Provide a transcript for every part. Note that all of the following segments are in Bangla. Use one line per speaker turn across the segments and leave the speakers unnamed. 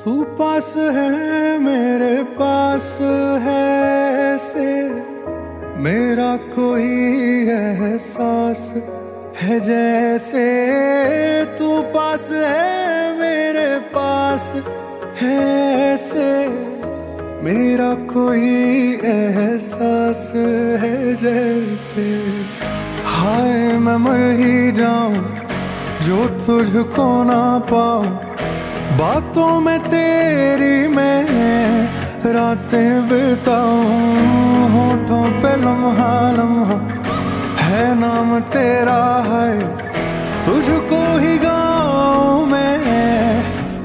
तू पास है मेरे पास है ऐसे मेरा कोई एहसास है जैसे तू पास है मेरे पास है ऐसे मेरा कोई एहसास है जैसे हाय मैं मर ही जाऊं जो तुझको ना पाऊं बातों में तेरी मैं रातें बिताऊं होठों पे लम्हा लम्हा है नाम तेरा है तुझको ही गाऊं मैं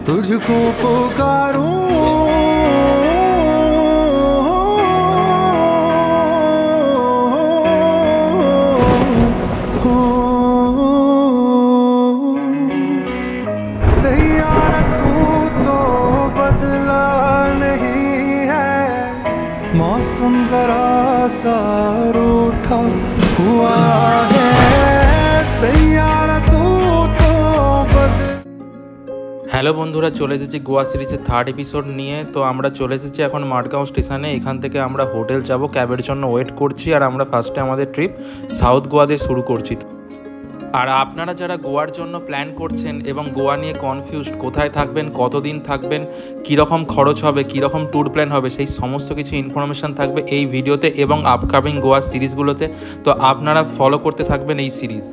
तुझको पुकारूं मौसम जरा सा रूठा हुआ है सैयारा तू तो
হ্যালো বন্ধুরা, চলে এসেছি গোয়া সিরিজের থার্ড এপিসোড নিয়ে। তো আমরা চলে এসেছি এখন মাঠগাঁও স্টেশনে। এখান থেকে আমরা হোটেল যাব, ক্যাবের জন্য ওয়েট করছি। আর আমরা ফার্স্টে আমাদের ট্রিপ সাউথ গোয়া দিয়ে শুরু করছি। আর আপনারা যারা গোয়ার জন্য প্ল্যান করছেন এবং গোয়া নিয়ে কনফিউজড, কোথায় থাকবেন, কতদিন থাকবেন, কীরকম খরচ হবে, কীরকম ট্যুর প্ল্যান হবে, সেই সমস্ত কিছু ইনফরমেশান থাকবে এই ভিডিওতে এবং আপকামিং গোয়া সিরিজগুলোতে। তো আপনারা ফলো করতে থাকবেন এই সিরিজ।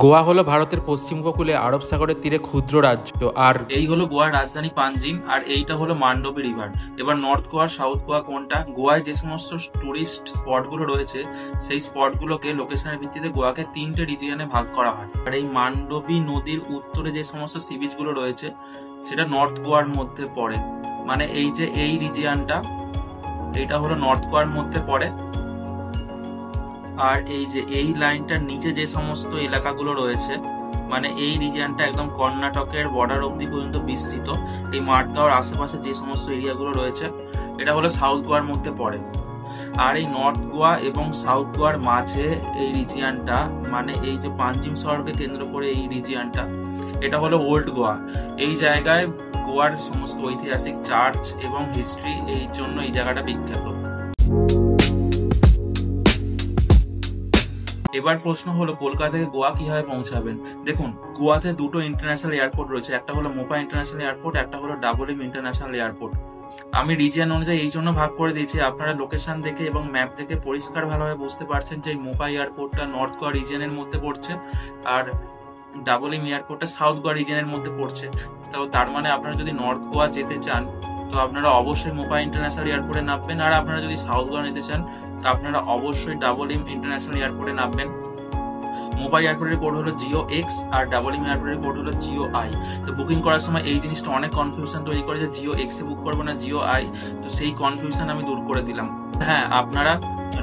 গোয়া হলো ভারতের পশ্চিম উপকূলে আরব সাগরের তীরে ক্ষুদ্র রাজ্য। আর এই হলো গোয়ার রাজধানী পানজিম, আর এইটা হলো মান্ডবী রিভার। এবার নর্থ গোয়া সাউথ গোয়া কোনটা? গোয়ায় যে সমস্ত টুরিস্ট স্পটগুলো রয়েছে সেই স্পটগুলোকে লোকেশনের ভিত্তিতে গোয়াকে 3টে রিজিয়নে ভাগ করা হয়। আর এই মান্ডবী নদীর উত্তরে যে সমস্ত সি বিচগুলো রয়েছে সেটা নর্থ গোয়ার মধ্যে পড়ে। মানে এই যে এই রিজিয়নটা, এইটা হলো নর্থ গোয়ার মধ্যে পড়ে। আর এই যে এই লাইনটার নিচে যে সমস্ত এলাকাগুলো রয়েছে, মানে এই রিজিয়নটা একদম কর্ণাটকের বর্ডার অবধি পর্যন্ত বিস্তৃত। এই মাঠগাঁওর আশেপাশে যে সমস্ত এরিয়াগুলো রয়েছে এটা হলো সাউথ গোয়ার মধ্যে পড়ে। আর এই নর্থ গোয়া এবং সাউথ গোয়ার মাঝে এই রিজিয়নটা, মানে এই যে পানজিম শহরকে কেন্দ্র করে এই রিজিয়নটা, এটা হলো ওল্ড গোয়া। এই জায়গায় গোয়ার সমস্ত ঐতিহাসিক চার্চ এবং হিস্ট্রি, এই জন্য এই জায়গাটা বিখ্যাত। এবার প্রশ্ন হলো কলকাতা থেকে গোয়া কিভাবে পৌঁছাবেন। দেখুন, গোয়াতে দুটো ইন্টারন্যাশনাল এয়ারপোর্ট রয়েছে, একটা হলো মোপা ইন্টারন্যাশনাল এয়ারপোর্ট, একটা হলো ডাবলিম ইন্টারন্যাশনাল এয়ারপোর্ট। আমি রিজিয়ন অনুযায়ী এই জন্য ভাগ করে দিয়েছি, আপনারা লোকেশন দেখে এবং ম্যাপ দেখে পরিষ্কার ভালোভাবে বুঝতে পারছেন যে মোপা এয়ারপোর্টটা নর্থ গোয়া রিজিয়নের মধ্যে পড়ছে আর ডাবলিম এয়ারপোর্টটা সাউথ গোয়া রিজিয়নের মধ্যে পড়ছে। তো তার মানে আপনারা যদি নর্থ গোয়া যেতে চান তো আপনারা অবশ্যই মোপা ইন্টারন্যাশনাল এয়ারপোর্টে নামবেন। আর আপনারা যদি সাউথ গোয়া নিতে চান তো আপনারা অবশ্যই ডাবলিম ইন্টারন্যাশনাল এয়ারপোর্টে নামবেন। মোপা এয়ারপোর্টের কোড হলো GOX আর ডাবলিম এয়ারপোর্টের কোড হলো GOI। তো বুকিং করার সময় এই জিনিসটা অনেক কনফিউশন তৈরি করে যে GOX এ বুক করবো না GOI। তো সেই কনফিউশন আমি দূর করে দিলাম। হ্যাঁ, আপনারা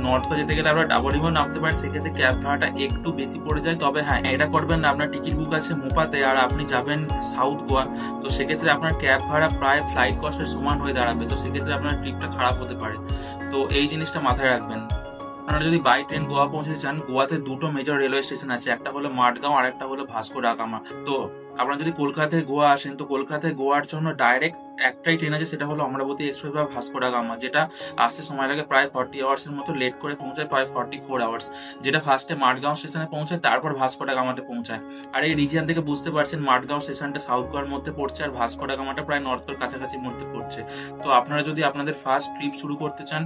নর্থ গোয়া যেতে গেলে আপনারা ডাবলিমও নামতে পারেন, সেক্ষেত্রে ক্যাব ভাড়াটা একটু বেশি পড়ে যায়। তবে হ্যাঁ, এটা করবেন না, আপনার টিকিট বুক আছে মোপাতে আর আপনি যাবেন সাউথ গোয়া, তো সেক্ষেত্রে আপনার ক্যাব ভাড়া প্রায় ফ্লাইট কস্টের সমান হয়ে দাঁড়াবে। তো সেক্ষেত্রে আপনার ট্রিপটা খারাপ হতে পারে। তো এই জিনিসটা মাথায় রাখবেন। আপনারা যদি বাই ট্রেন গোয়া পৌঁছতে চান, গোয়াতে দুটো মেজর রেলওয়ে স্টেশন আছে, একটা হলো মাঠগাঁও আর একটা হলো ভাস্কো ডা গামা। তো আপনারা যদি কলকাতা থেকে গোয়া আসেন তো কলকাতা থেকে গোয়ার জন্য ডাইরেক্ট একটাই ট্রেন আছে, সেটা হলো অমরাবতী এক্সপ্রেস বা ভাস্কো ডা গামা, যেটা আসতে সময় লাগে প্রায় 40 আওয়ার্সের মতো, লেট করে পৌঁছায় প্রায় 44 আওয়ার্স। যেটা ফার্স্টে মাঠগাঁও স্টেশনে পৌঁছায়, তারপর ভাস্কো ডা গামাতে পৌঁছায়। আর এই রিজিয়ন থেকে বুঝতে পারছেন মাঠগাঁও স্টেশনটা সাউথ গোয়ার মধ্যে পড়ছে আর ভাস্কো ডা গামাটা প্রায় নর্থ গোয়ার কাছাকাছি মধ্যে পড়ছে। তো আপনারা যদি আপনাদের ফার্স্ট ট্রিপ শুরু করতে চান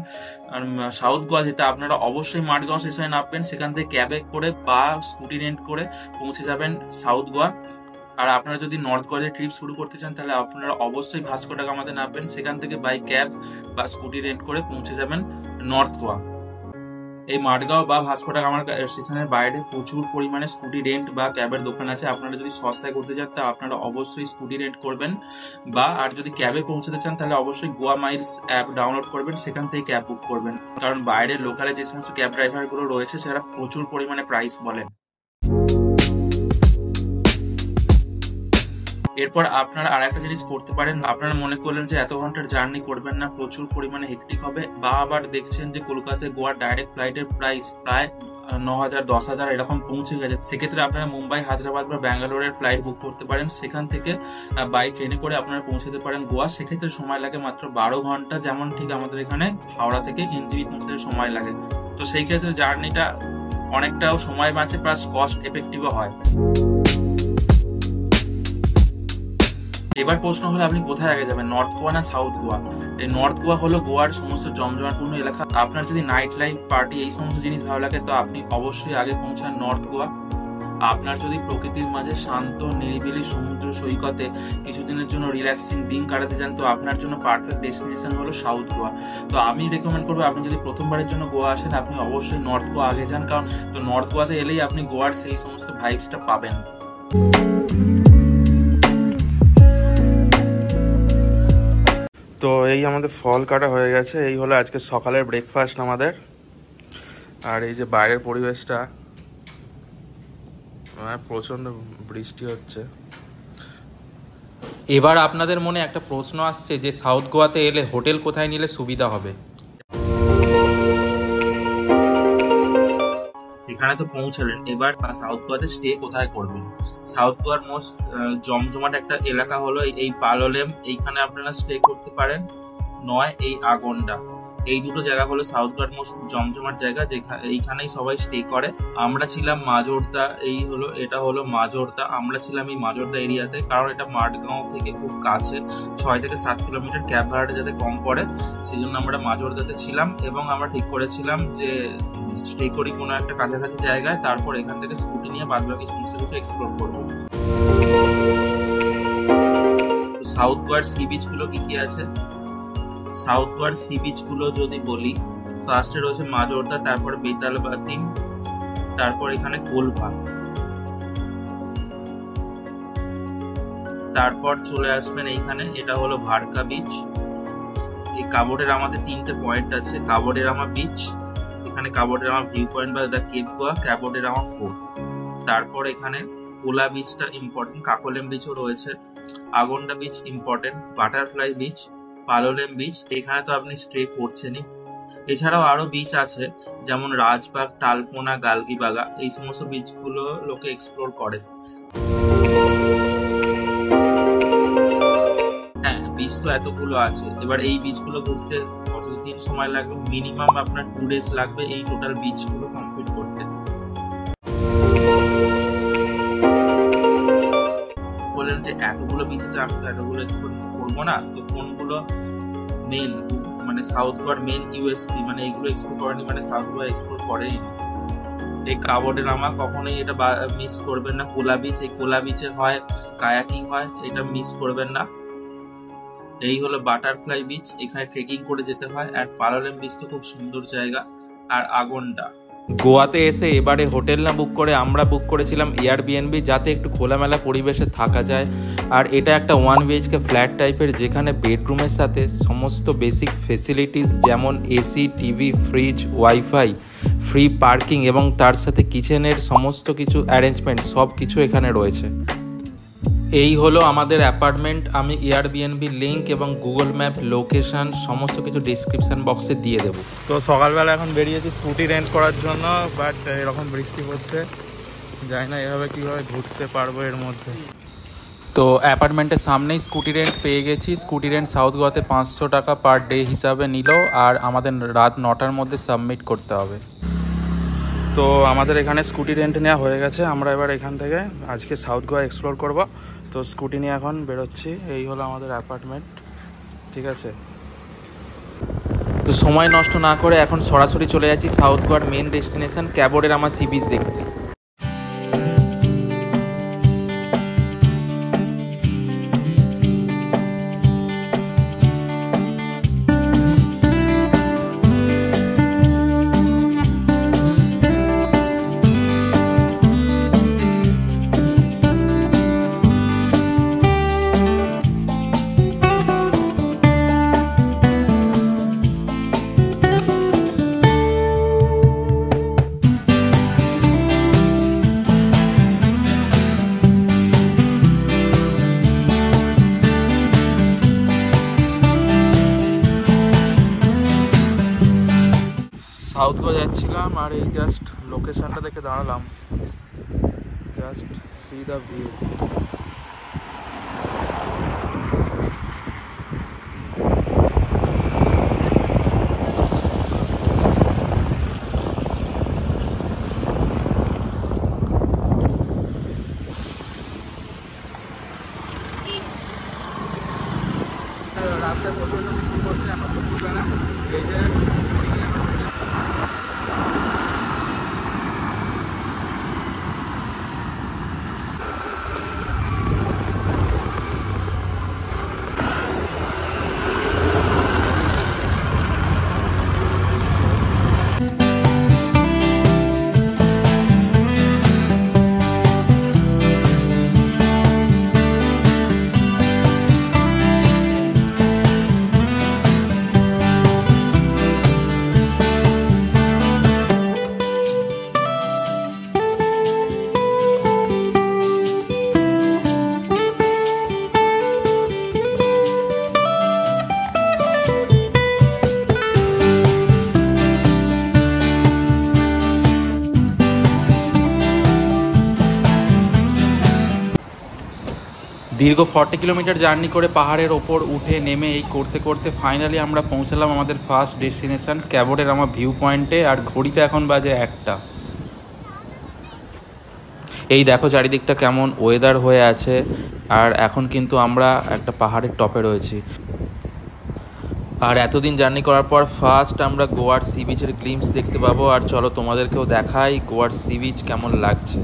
সাউথ গোয়া যেতে, আপনারা অবশ্যই মাঠগাঁও স্টেশনে নামবেন, সেখান থেকে ক্যাবে করে বা স্কুটি রেন্ট করে পৌঁছে যাবেন সাউথ গোয়া। আর আপনারা যদি নর্থ গোয়াতে ট্রিপ শুরু করতে চান তাহলে আপনারা অবশ্যই ভাস্কো ডা গামাতে নামবেন, সেখান থেকে বাই ক্যাব বা স্কুটি রেন্ট করে পৌঁছে যাবেন নর্থ গোয়া। এই মাঠগাঁও বা ভাস্কো ডা গামার স্টেশনের বাইরে প্রচুর পরিমাণে স্কুটি রেন্ট বা ক্যাবের দোকান আছে। আপনারা যদি সস্তায় করতে চান তা আপনারা অবশ্যই স্কুটি রেন্ট করবেন, বা আর যদি ক্যাবে পৌঁছতে চান তাহলে অবশ্যই গোয়া মাইলস অ্যাপ ডাউনলোড করবেন, সেখান থেকে ক্যাব বুক করবেন। কারণ বাইরের লোকালে যে সমস্ত ক্যাব ড্রাইভার গুলো রয়েছে সেটা প্রচুর পরিমাণে প্রাইস বলেন। এরপর আপনারা আর একটা জিনিস করতে পারেন, আপনারা মনে করলেন যে এত ঘন্টার জার্নি করবেন না, প্রচুর পরিমাণে হেক্টিক হবে, বা আবার দেখছেন যে কলকাতায় গোয়ার ডাইরেক্ট ফ্লাইটের প্রাইস প্রায় 9,000 10,000 এরকম পৌঁছে গেছে, সেক্ষেত্রে আপনারা মুম্বাই, হায়দ্রাবাদ বা ব্যাঙ্গালোরের ফ্লাইট বুক করতে পারেন। সেখান থেকে বাই ট্রেনে করে আপনারা পৌঁছাতে পারেন গোয়া। সেক্ষেত্রে সময় লাগে মাত্র 12 ঘন্টা, যেমন ঠিক আমাদের এখানে হাওড়া থেকে এনজেপি পৌঁছতে সময় লাগে। তো সেই ক্ষেত্রে জার্নিটা অনেকটাও সময় বাঁচে, প্লাস কস্ট এফেক্টিভও হয়। এবার প্রশ্ন হলো আপনি কোথায় আগে যাবেন, নর্থ গোয়া না সাউথ গোয়া? এই নর্থ গোয়া হলো গোয়ার সমস্ত জমজমাটপূর্ণ এলাকা। আপনার যদি নাইট লাইফ, পার্টি এই সমস্ত জিনিস ভালো লাগে তো আপনি অবশ্যই আগে পৌঁছান নর্থ গোয়া। আপনার যদি প্রকৃতির মাঝে শান্ত নিরিবিলি সমুদ্র সৈকতে কিছুদিনের জন্য রিল্যাক্সিং দিন কাটাতে চান তো আপনার জন্য পারফেক্ট ডেস্টিনেশন হলো সাউথ গোয়া। তো আমি রেকমেন্ড করবো আপনি যদি প্রথমবারের জন্য গোয়া আসেন আপনি অবশ্যই নর্থ গোয়া আগে যান, কারণ তো নর্থ গোয়াতে এলেই আপনি গোয়ার সেই সমস্ত ভাইবসটা পাবেন। তো এই আমাদের ফল কাটা হয়ে গেছে, এই হলো আজকে সকালের ব্রেকফাস্ট আমাদের। আর এই যে বাইরের পরিবেশটা, প্রচন্ড বৃষ্টি হচ্ছে। এবার আপনাদের মনে একটা প্রশ্ন আসছে যে সাউথ গোয়াতে এলে হোটেল কোথায় নিলে সুবিধা হবে। এখানে তো পৌঁছালেন, এবার সাউথ গোয়াতে স্টে কোথায় করবেন? সাউথ গোয়ার মোস্ট জমজমাট একটা এলাকা হলো এই পালোলেম, এইখানে আপনারা স্টে করতে পারেন, নয় এই আগন্ডা। এই দুটো জায়গা হলো সাউথ গোয়ার মোস্ট জমজমাট জায়গা, এইখানেই সবাই স্টে করে। আমরা ছিলাম মাজোর্দা, এটা হলো মাজোর্দা। আমরা ছিলাম এই মাজোর্দা এরিয়াতে, কারণ এটা মাঠগাঁও থেকে খুব কাছে, 6 থেকে 7 কিলোমিটার, ক্যাব ভাড়াটা যাতে কম পড়ে সেই জন্য আমরা মাজোর্দাতে ছিলাম। এবং আমরা ঠিক করেছিলাম যে স্টে করি কোনো একটা কাছাকাছি জায়গায়, তারপর এখান থেকে স্কুটি নিয়ে বাদবাকি সমস্ত কিছু এক্সপ্লোর করবো। সাউথ গোয়ার সি বিচ গুলো কি কি আছে? সাউথ গোয়ার সি বিচ গুলো যদি বলি, ফার্স্টে রয়েছে মাজোর্দা, তারপর বেতালবাতিম, তারপর এখানে কোলভা, তারপর চলে আসবেন এইখানে, এটা হলো ভারকা বিচ। এই কাবোডেরামা আমাদের 3টে পয়েন্ট আছে, কাবোডেরামা বিচ, এখানে কাবোডেরামা ভিউ পয়েন্ট বা the cape Goa, Cabo de Rama fort. তারপর এখানে কোলা বিচটা ইম্পর্টেন্ট, কাকোলেম বিচও রয়েছে, Agonda beach important, butterfly beach, Palolem beach, এখানে তো আপনি স্টে করছেনই। এছাড়াও আরো বিচ আছে যেমন রাজবাগ, টালপোনা, গালগিবাগা, এই সমস্ত বিচগুলো লোকে এক্সপ্লোর করে। হ্যাঁ, বিচ তো এতগুলো আছে, এবার এই বিচগুলো ঘুরতে কতদিন সময় লাগবে? মিনিমাম আপনার 2 days লাগবে এই টোটাল বিচগুলো কমপ্লিট করতে। বলেন যে এতগুলো বিচ আছে, আমি তো এতগুলো এক্সপ্লোর করবো না, তো কোনগুলো মেন, মানে সাউথ গোয়ার মেন ইউএসপি, মানে এইগুলো এক্সপ্লোর করেনি মানে সাউথ গোয়া এক্সপ্লোর করেনি। এই কাবোডেরামা কখনোই এটা মিস করবেন না। কোলা বিচ, এই কোলা বিচে হয় কায়াকিং হয়, এটা মিস করবেন না। এই হলো বাটারফ্লাই বিচ, এখানে ট্রেকিং করে যেতে হয়। আর পালোলেম বিচ তো খুব সুন্দর জায়গা। আর আগন্ডা। গোয়াতে এসে এবারে হোটেল না বুক করে আমরা বুক করেছিলাম এয়ারবিএনবি, যাতে একটু খোলামেলা পরিবেশে থাকা যায়। আর এটা একটা 1 BHK ফ্ল্যাট টাইপের, যেখানে বেডরুমের সাথে সমস্ত বেসিক ফেসিলিটিস যেমন AC, TV, fridge, wifi, free parking এবং তার সাথে কিচেনের সমস্ত কিছু অ্যারেঞ্জমেন্ট সব কিছু এখানে রয়েছে। এই হলো আমাদের অ্যাপার্টমেন্ট। আমি এয়ারবিএনবি লিঙ্ক এবং গুগল ম্যাপ লোকেশন সমস্ত কিছু ডিসক্রিপশন বক্সে দিয়ে দেবো। তো সকালবেলা এখন বেরিয়েছি স্কুটি রেন্ট করার জন্য, বাট এরকম বৃষ্টি পড়ছে, জানি না এভাবে কীভাবে ঘুরতে পারবো এর মধ্যে। তো অ্যাপার্টমেন্টের সামনেই স্কুটি রেন্ট পেয়ে গেছি। স্কুটি রেন্ট সাউথ গোয়াতে 500 টাকা পার ডে হিসাবে নিল, আর আমাদের রাত 9টার মধ্যে সাবমিট করতে হবে। তো আমাদের এখানে স্কুটি রেন্ট নেওয়া হয়ে গেছে। আমরা এবার এখান থেকে আজকে সাউথ গোয়া এক্সপ্লোর করব। তো স্কুটি নিয়ে এখন বেরোচ্ছি। এই হলো আমাদের অ্যাপার্টমেন্ট, ঠিক আছে। তো সময় নষ্ট না করে এখন সরাসরি চলে যাচ্ছি সাউথ গোয়ার মেন ডেস্টিনেশন কাবোডেরামা সি বিচ দেখতে। সাউথ গোয়া যাচ্ছিলাম আর এই জাস্ট লোকেশনটা দেখে দাঁড়ালাম, জাস্ট সি দ্য ভিউ। রাস্তায় প্রচন্ড বৃষ্টি পড়ছে এখন দুপুরবেলা। এই যে দীর্ঘ 40 কিলোমিটার জার্নি করে পাহাড়ের ওপর উঠে নেমে এই করতে করতে ফাইনালি আমরা পৌঁছালাম আমাদের ফার্স্ট ডেস্টিনেশন ক্যাবোডের রামা ভিউ পয়েন্টে। আর ঘড়িতে এখন বাজে 1টা। এই দেখো চারিদিকটা কেমন ওয়েদার হয়ে আছে, আর এখন কিন্তু আমরা একটা পাহাড়ের টপে রয়েছি। আর এতদিন জার্নি করার পর ফার্স্ট আমরা গোয়ার সি বিচের গ্লিমস দেখতে পাবো। আর চলো তোমাদেরকেও দেখাই গোয়ার সি বিচ কেমন লাগছে।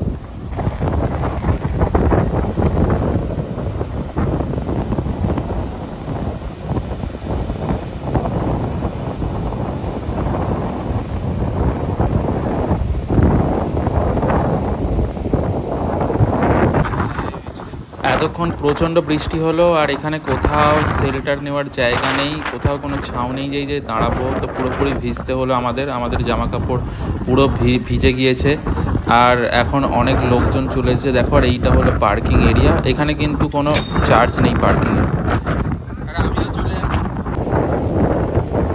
এতক্ষণ প্রচণ্ড বৃষ্টি হলো আর এখানে কোথাও শেল্টার নেওয়ার জায়গা নেই, কোথাও কোনো ছাউ নেই যে দাঁড়াবো। তো পুরোপুরি ভিজতে হলো আমাদের জামা কাপড় পুরো ভিজে গিয়েছে। আর এখন অনেক লোকজন চলে এসেছে দেখো। আর এইটা হলো পার্কিং এরিয়া, এখানে কিন্তু কোনো চার্জ নেই পার্কিংয়ে।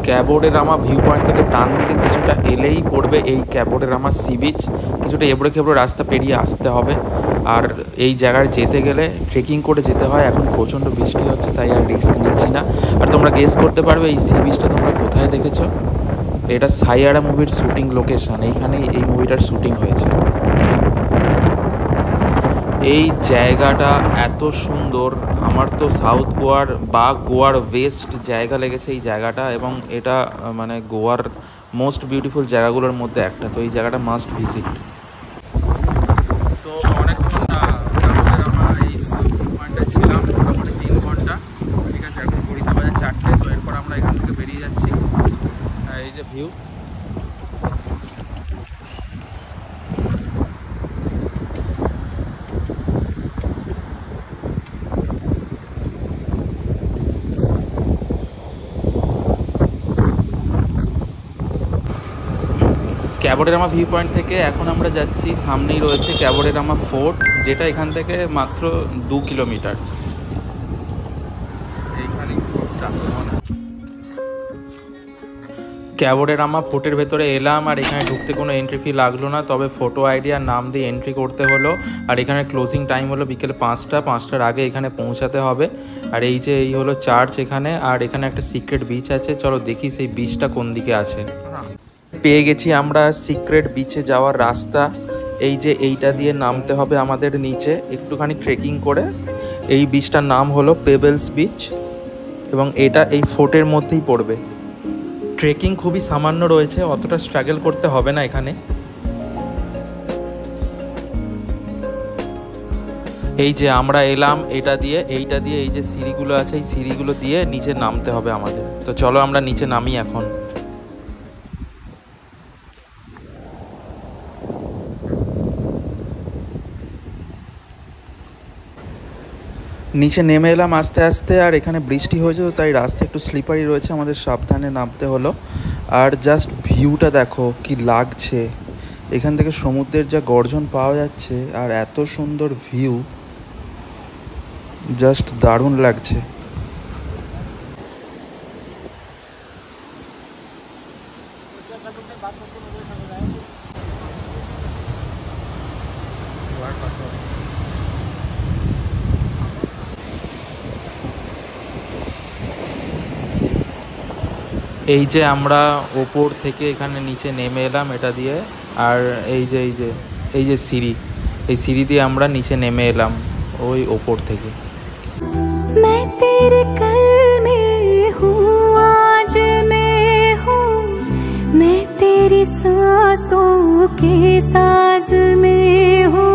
ক্যাবোডের রামা ভিউ পয়েন্ট থেকে ডান দিকে কিছুটা এলেই পড়বে এই ক্যাবোডের রামা সি বিচ। কিছুটা এবড়ো খেবড়ো রাস্তা পেরিয়ে আসতে হবে। আর এই জায়গায় যেতে গেলে ট্রেকিং করে যেতে হয়। এখন প্রচণ্ড বৃষ্টি হচ্ছে তাই আর রিস্ক নিচ্ছি না। আর তোমরা গেস করতে পারবে এই সি বিচটা তোমরা কোথায় দেখেছো? এটা সাইয়ারা মুভির শ্যুটিং লোকেশন, এইখানেই এই মুভিটার শ্যুটিং হয়েছে। এই জায়গাটা এত সুন্দর, আমার তো সাউথ গোয়ার বা গোয়ার বেস্ট জায়গা লেগেছে এই জায়গাটা। এবং এটা মানে গোয়ার মোস্ট বিউটিফুল জায়গাগুলোর মধ্যে একটা। তো এই জায়গাটা মাস্ট ভিজিট। তো অনেকক্ষণ আমরা এই ভিউ পয়েন্টে ছিলাম, মোটামুটি 3 ঘন্টা। ঠিক আছে, এখন ঘড়িতে বাজে 4টে। তো এরপর আমরা এখান থেকে বেরিয়ে যাচ্ছি। এই যে ভিউ, ক্যাবোডের রামা ভিউ পয়েন্ট থেকে এখন আমরা যাচ্ছি, সামনেই রয়েছে ক্যাবোডের রামা ফোর্ট, যেটা এখান থেকে মাত্র 2 কিলোমিটার। ক্যাবোডের রামা ফোর্টের ভেতরে এলাম আর এখানে ঢুকতে কোনো এন্ট্রি ফি লাগলো না, তবে ফটো আইডি আর নাম দিয়ে এন্ট্রি করতে হলো। আর এখানে ক্লোজিং টাইম হলো বিকেল 5টার আগে এখানে পৌঁছাতে হবে। আর এই যে এই হলো চার্চ এখানে, আর এখানে একটা সিক্রেট বিচ আছে। চলো দেখি সেই বিচটা কোন দিকে আছে। পেয়ে গেছি আমরা সিক্রেট বিচে যাওয়ার রাস্তা। এই যে এইটা দিয়ে নামতে হবে আমাদের নিচে একটুখানি ট্রেকিং করে। এই বিচটার নাম হলো পেবেলস বিচ এবং এটা এই ফোর্টের মধ্যেই পড়বে। ট্রেকিং খুবই সামান্য রয়েছে, অতটা স্ট্রাগল করতে হবে না এখানে। এই যে আমরা এলাম এইটা দিয়ে এই যে সিঁড়িগুলো আছে, এই সিঁড়িগুলো দিয়ে নিচে নামতে হবে আমাদের। তো চলো আমরা নিচে নামি এখন। নিচে নেমে এলাম আস্তে আস্তে। আর এখানে বৃষ্টি হয়েছে তো তাই রাস্তা একটু স্লিপারি রয়েছে, আমাদের সাবধানে নামতে হলো। আর জাস্ট ভিউটা দেখো কি লাগছে, এখান থেকে সমুদ্রের যা গর্জন পাওয়া যাচ্ছে আর এত সুন্দর ভিউ, জাস্ট দারুণ লাগছে। এই যে আমরা ওপর থেকে এখানে নিচে নেমে এলাম এটা দিয়ে, আর এই যে সিঁড়ি, এই সিঁড়ি দিয়ে আমরা নিচে নেমে এলাম ওই ওপর থেকে।
मैं तेरे कल में हूँ, आज मैं हूँ, मैं तेरी सांसों के साज में हूँ।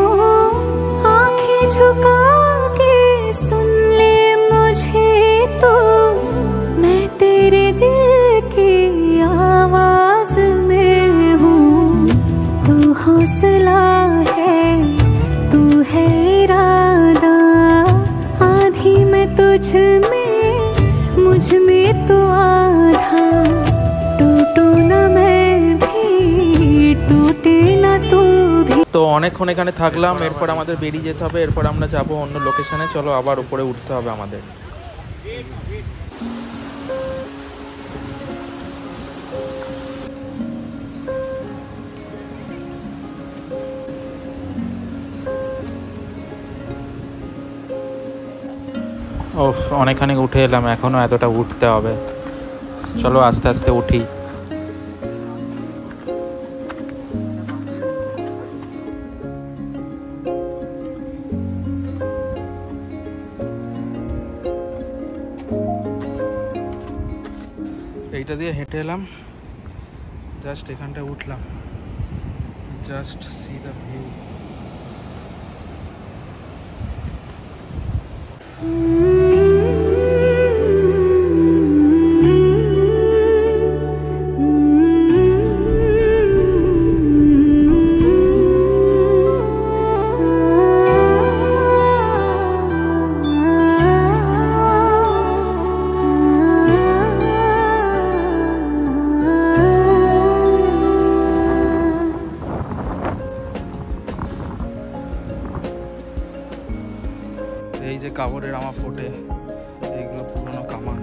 आंखें झुका के सुन ले मुझे तो, मैं तेरे दिल की आवाज में हूँ। तू हौसला है, तू है इरादा, आधी मैं तुझ में, मुझ में तो आधा। टूटू ना मैं भी, टूटे ना तू भी।
তো অনেকক্ষণ এখানে থাকলাম, এরপর আমাদের বেরিয়ে যেতে হবে, এরপর আমরা যাব অন্য লোকেশনে। চলো আবার উপরে উঠতে হবে আমাদের। অনেকখানি উঠে এলাম, এখনো এতটা উঠতে হবে। চলো আস্তে আস্তে উঠি। এইটা দিয়ে হেঁটে এলাম, জাস্ট এখানটায় উঠলাম, জাস্ট সি দ্য ভিউ। এই যে কাপড়ের আমার ফোর্টে, এইগুলো পুরনো কামান।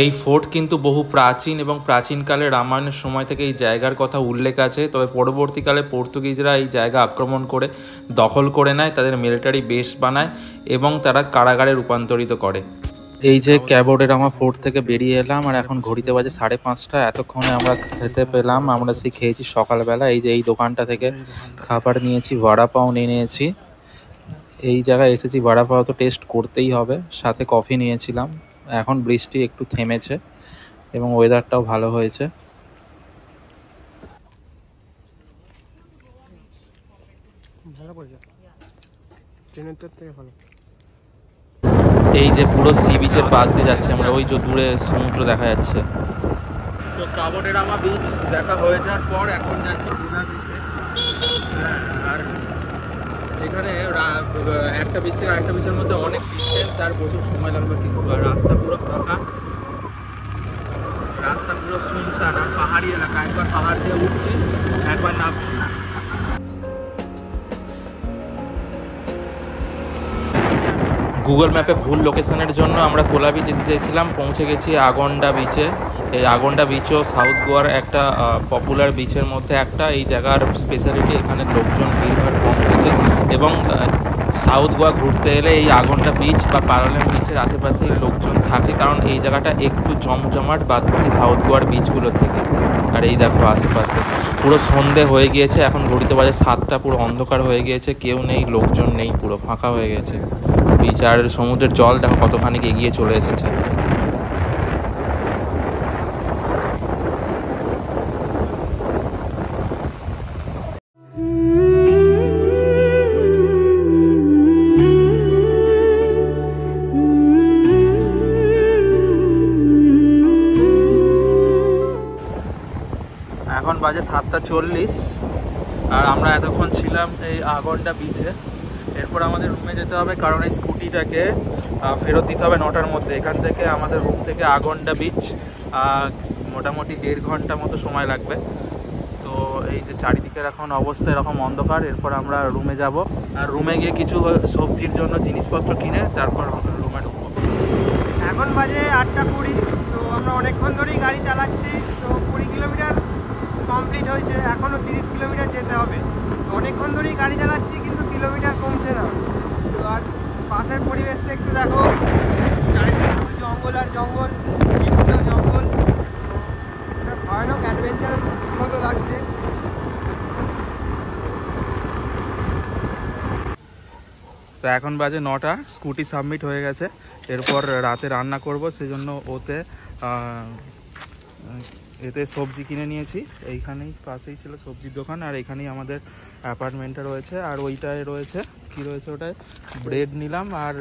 এই ফোর্ট কিন্তু বহু প্রাচীন এবং প্রাচীনকালে রামায়ণের সময় থেকে এই জায়গার কথা উল্লেখ আছে। তবে পরবর্তীকালে পর্তুগিজরা এই জায়গা আক্রমণ করে দখল করে নেয়, তাদের মিলিটারি বেস বানায় এবং তারা কারাগারে রূপান্তরিত করে। এই যে ক্যাবোডেরামা ফোর্ট থেকে বেরিয়ে এলাম, আর এখন ঘড়িতে বাজে 5:30। এতক্ষণে আমরা খেতে পেলাম, আমরা সেই খেয়েছি সকালবেলা। এই যে এই দোকানটা থেকে খাবার নিয়েছি, ভাড়া পাও নিয়েছি। এই জায়গায় এসেছি, ভাড়া পাও তো টেস্ট করতেই হবে। সাথে কফি নিয়েছিলাম। এখন বৃষ্টি একটু থেমেছে এবং ওয়েদারটাও ভালো হয়েছে। এই যে পুরো সি বিচের পাশ দিয়ে যাচ্ছে আমরা, ওই যে দূরে সমুদ্র দেখা যাচ্ছে। তো ক্যাবোডেরামা বিচ দেখা হয়ে যাওয়ার পর এখন যাচ্ছি বুনা বিচে। আর এখানে একটা বিচ থেকে আরেকটা বিচের মধ্যে অনেক ডিস্টেন্স, আর প্রচুর সময় লাগবে, কিন্তু রাস্তা পুরো ফাঁকা, রাস্তা পুরো শুনশান। আর পাহাড়ি এলাকা, একবার পাহাড় দিয়ে উঠছি, একবার নামছি। গুগল ম্যাপে ভুল লোকেশনের জন্য আমরা কোলাবি যেতে চাইছিলাম, পৌঁছে গেছি আগন্ডা বিচে। এই আগন্ডা বিচও সাউথ গোয়ার একটা পপুলার বিচের মধ্যে একটা। এই জায়গার স্পেশালিটি এখানে লোকজন ভিড়ভাড় কম থাকে, এবং সাউথ গোয়া ঘুরতে এলে এই আগন্ডা বিচ বা পারালেম বিচের আশেপাশেই লোকজন থাকে, কারণ এই জায়গাটা একটু জমজমাট বাদবাকি সাউথ গোয়ার বিচগুলোর থেকে। আর এই দেখো আশেপাশে পুরো সন্ধে হয়ে গিয়েছে, এখন ঘড়িতে বাজে 7টা, পুরো অন্ধকার হয়ে গিয়েছে, কেউ নেই, লোকজন নেই, পুরো ফাঁকা হয়ে গেছে বিচ। আর সমুদ্রের জল দেখো কতখানি এগিয়ে চলে এসেছে। এখন বাজে 7:40, আর আমরা এতক্ষণ ছিলাম এই আগন্ডা বিচে। এরপর আমাদের রুমে যেতে হবে, কারণ এই স্কুটিটাকে ফেরত দিতে হবে 9টার মধ্যে। এখান থেকে আমাদের রুম থেকে আগন্ডা বিচ মোটামুটি 1.5 ঘন্টা মতো সময় লাগবে। তো এই যে চারিদিকের এখন অবস্থা এরকম অন্ধকার। এরপর আমরা রুমে যাব, আর রুমে গিয়ে কিছু সবজির জন্য জিনিসপত্র কিনে তারপর রুমে ঢুকবো।
এখন বাজে 8:20। তো আমরা অনেকক্ষণ ধরেই গাড়ি চালাচ্ছি। তো 20 কিলোমিটার কমপ্লিট হয়েছে, এখনও 30 কিলোমিটার যেতে হবে। অনেকক্ষণ ধরেই গাড়ি চালাচ্ছি, কিন্তু কিলোমিটার কমছে না। তো আর পাশের পরিবেশটা একটু দেখো, চারিদিকে শুধু জঙ্গল আর জঙ্গল। সামনেও জঙ্গল, ভয়ানক অ্যাডভেঞ্চার মতো লাগছে।
তো এখন বাজে 9টা, স্কুটি সাবমিট হয়ে গেছে। এরপর রাতে রান্না করব, সেজন্য এতে সবজি কিনে নিয়েছি। এইখানেই পাশেই ছিল সবজির দোকান, আর এখানেই আমাদের অ্যাপার্টমেন্টটা রয়েছে। আর ওইটায় রয়েছে কি রয়েছে, ওটায় ব্রেড নিলাম আর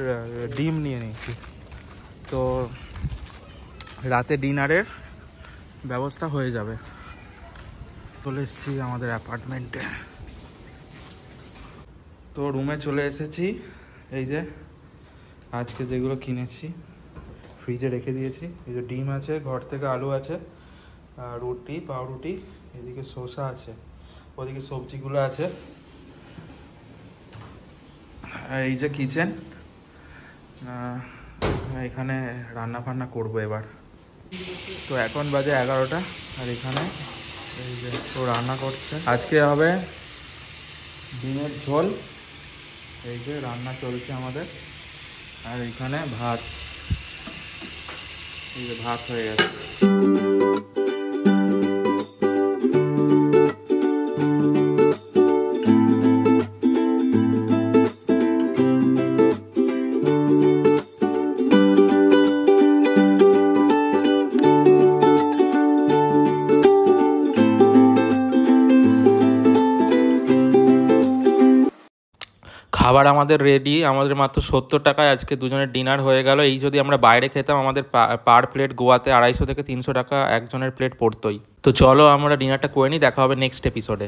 ডিম নিয়ে নিয়েছি। তো রাতে ডিনারের ব্যবস্থা হয়ে যাবে। চলে এসেছি আমাদের অ্যাপার্টমেন্টে। তো রুমে চলে এসেছি। এই যে আজকে যেগুলো কিনেছি ফ্রিজে রেখে দিয়েছি। এই যে ডিম আছে, ঘর থেকে আলু আছে, আর রুটি, পাউরুটি, এদিকে শসা আছে, ওদিকে সবজিগুলো আছে। এই যে কিচেন, এখানে রান্না ফান্না করবো এবার। তো এখন বাজে 11টা, আর এখানে এই যে তো রান্না করছে। আজকে হবে ডিমের ঝোল, এই যে রান্না চলছে আমাদের। আর এখানে ভাত, এই যে ভাত হয়ে গেছে। খাবার আমাদের রেডি, আমাদের মাত্র 70 টাকায় আজকে দুজনের ডিনার হয়ে গেল। এই যদি আমরা বাইরে খেতাম আমাদের পার প্লেট গোয়াতে 250 থেকে 300 টাকা একজনের প্লেট পড়তোই। তো চলো আমরা ডিনারটা করে নিই, দেখা হবে নেক্সট এপিসোডে।